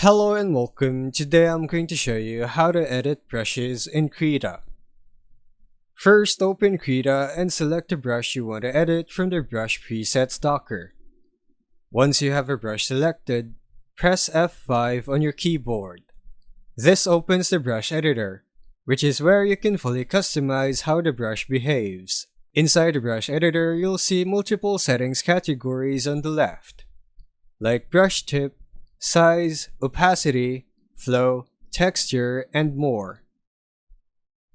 Hello and welcome. Today I'm going to show you how to edit brushes in Krita. First, open Krita and select the brush you want to edit from the brush presets docker. Once you have a brush selected, press F5 on your keyboard. This opens the brush editor, which is where you can fully customize how the brush behaves. Inside the brush editor, you'll see multiple settings categories on the left, like brush tip, size, opacity, flow, texture, and more.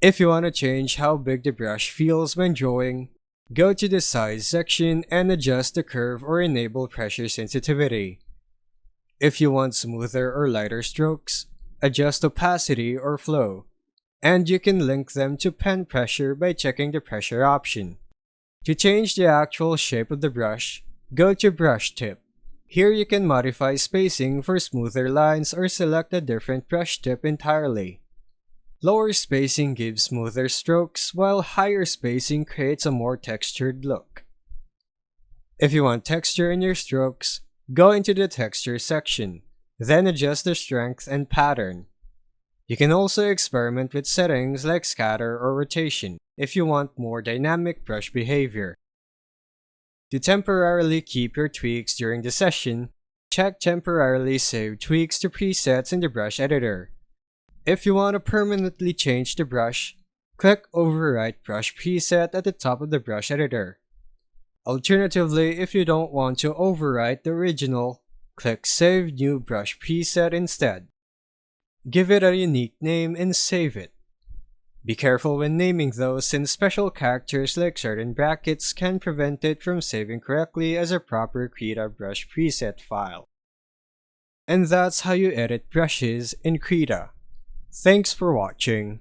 If you want to change how big the brush feels when drawing, go to the size section and adjust the curve or enable pressure sensitivity. If you want smoother or lighter strokes, adjust opacity or flow, and you can link them to pen pressure by checking the pressure option. To change the actual shape of the brush, go to brush tip. Here you can modify spacing for smoother lines or select a different brush tip entirely. Lower spacing gives smoother strokes, while higher spacing creates a more textured look. If you want texture in your strokes, go into the texture section, then adjust the strength and pattern. You can also experiment with settings like scatter or rotation if you want more dynamic brush behavior. To temporarily keep your tweaks during the session, check Temporarily Save Tweaks to Presets in the brush editor. If you want to permanently change the brush, click Overwrite Brush Preset at the top of the brush editor. Alternatively, if you don't want to overwrite the original, click Save New Brush Preset instead. Give it a unique name and save it. Be careful when naming those, since special characters like certain brackets can prevent it from saving correctly as a proper Krita brush preset file. And that's how you edit brushes in Krita. Thanks for watching.